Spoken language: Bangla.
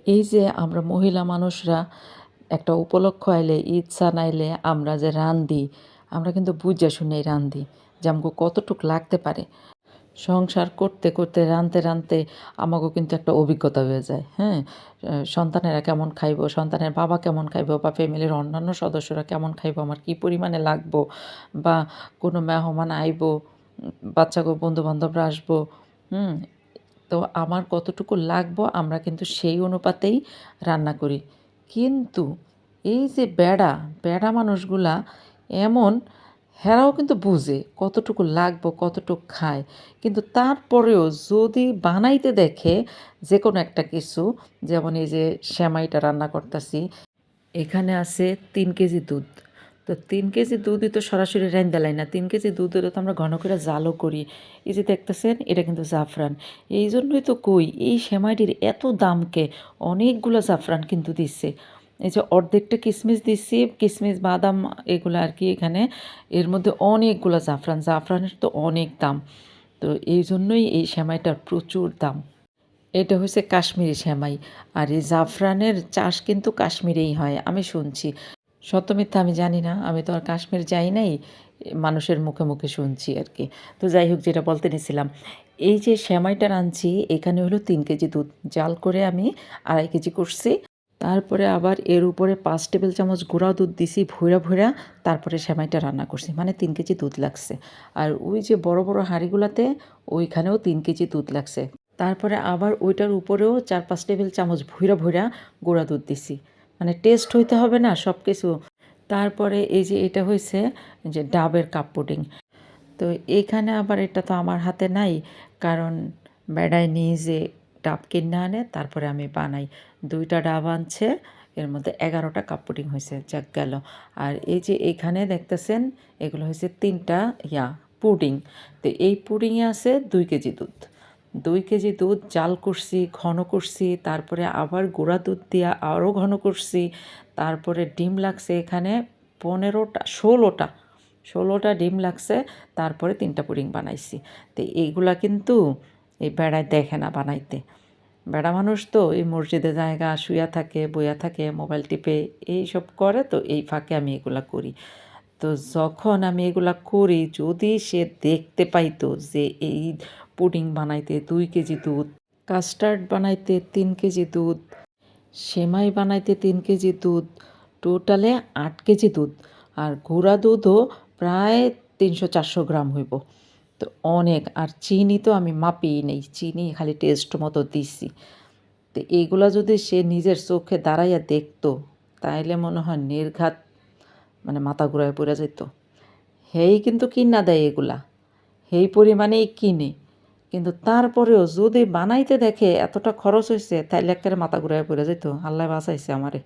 এই যে আমরা মহিলা মানুষরা একটা উপলক্ষ আইলে ইচ্ছা নাইলে আমরা যে রান্ধি আমরা কিন্তু বুঝা শুনেই রান্ধি যে আমাকে কতটুক লাগতে পারে। সংসার করতে করতে রাঁধতে রাঁধতে আমাকেও কিন্তু একটা অভিজ্ঞতা হয়ে যায়, হ্যাঁ? সন্তানেরা কেমন খাইবো, সন্তানের বাবা কেমন খাইবো বা ফ্যামিলির অন্যান্য সদস্যরা কেমন খাইবো, আমার কী পরিমাণে লাগবো, বা কোনো মেহমান আইবো, বাচ্চাগো বন্ধু-বান্ধবরা আসবো, হুম? তো আমার কতটুকু লাগবো আমরা কিন্তু সেই অনুপাতেই রান্না করি। কিন্তু এই যে বেড়া মানুষগুলা এমন, হেরাও কিন্তু বুঝে কতটুকু লাগবো, কতটুক খায়। কিন্তু তারপরেও যদি বানাইতে দেখে যেকোনো একটা কিছু, যেমন এই যে সেমাইটা রান্না করতাছি, এখানে আছে ৩ কেজি দুধ। তো ৩ কেজি দুধই তো সরাসরি রাইন্দা লাই না। ৩ কেজি দুধের তো আমরা ঘন করে জালও করি। এই যে দেখতেছেন এটা কিন্তু জাফরান। এইজন্যই তো কই এই সেমাইটির এত দাম কে? অনেকগুলো জাফরান কিন্তু দিছে। এই যে অর্ধেকটা কিশমিশ দিছি, কিশমিশ, বাদাম এগুলা আরকি এখানে। এর মধ্যে অনেকগুলা জাফরান। জাফরানের তো অনেক দাম। তো এইজন্যই এই সেমাইটার প্রচুর দাম। এটা হইছে কাশ্মীরি সেমাই। আর এই জাফরানের চাষ কিন্তু কাশ্মীরেই হয় আমি শুনছি। সত্য মিথ্যা আমি জানি না। আমি তো আর কাশ্মীর যাই নাই। মানুষের মুখে মুখে শুনছি আরকি। তো যাই হোক, যেটা বলতে নিছিলাম, এই যে সেমাইটা রাঁধছি এখানে হলো ৩ কেজি দুধ। জাল করে আমি ২.৫ কেজি করছি। তারপরে আবার এর উপরে ৫ টেবিল চামচ গুঁড়া দুধ দিছি ভইরা ভইরা, তারপরে সেমাইটা রান্না করছি। মানে ৩ কেজি দুধ লাগছে। আর ওই যে বড় বড় হাঁড়িগুলাতে ওইখানেও ৩ কেজি দুধ লাগছে। তারপরে আবার ওইটার উপরেও ৪-৫ টেবিল চামচ ভইরা ভইরা গুঁড়া দুধ দিছি। মানে টেস্ট হইতে হবে না সব কিছু। তারপরে এই যে এটা হইছে যে ডাবের কাপ পুডিং। তো এখানে আবার এটা তো আমার হাতে নাই, কারণ বেডায় নিজে ডাব কিনে আনে তারপরে আমি বানাই। ২টা ডাব আনছে, এর মধ্যে ১১টা কাপ পুডিং হয়েছে, যাক গেল। আর এই যে এখানে দেখতেছেন এগুলো হয়েছে ৩টা পুডিং। তো এই পুডিংয়ে আছে ২ কেজি দুধ। ২ কেজি দুধ জাল করছি, ঘন করছি, তারপরে আবার গুঁড়া দুধ দিয়া আরও ঘন করছি। তারপরে ডিম লাগছে এখানে ১৫টা ১৬টা ডিম লাগছে। তারপরে ৩টা পুডিং বানাইছি। তো এইগুলা কিন্তু এই বেড়ায় দেখে না বানাইতে। বেড়া মানুষ তো এই মসজিদে জায়গা শুইয়া থাকে, বইয়া থাকে, মোবাইল টিপে এইসব করে, তো এই ফাঁকে আমি এগুলা করি। তো যখন আমি এগুলা করি যদি সে দেখতে পাইতো যে এই পুডিং বানাইতে ২ কেজি দুধ, কাস্টার্ড বানাইতে ৩ কেজি দুধ, সেমাই বানাইতে ৩ কেজি দুধ, টোটালে ৮ কেজি দুধ, আর গুঁড়া দুধও প্রায় ৩০০-৪০০ গ্রাম হইব। তো অনেক। আর চিনি তো আমি মাপিই নেই, চিনি খালি টেস্ট মতো দিছি। তো এইগুলা যদি সে নিজের চোখে দাঁড়াইয়া দেখতো তাইলে মনে হয় নির্ঘাত মানে মাথা ঘুরায় পড়ে যেত। হেই কিন্তু কিনা দেয় এগুলা, হেই পরিমাণেই কিনে। কিন্তু তারপরেও যদি বানাইতে দেখে এতটা খরচ হইছে তাইলে এক্কেরে মাথা ঘুরায় পড়ে যেত। আল্লাহ বাঁচাইছে আমারে।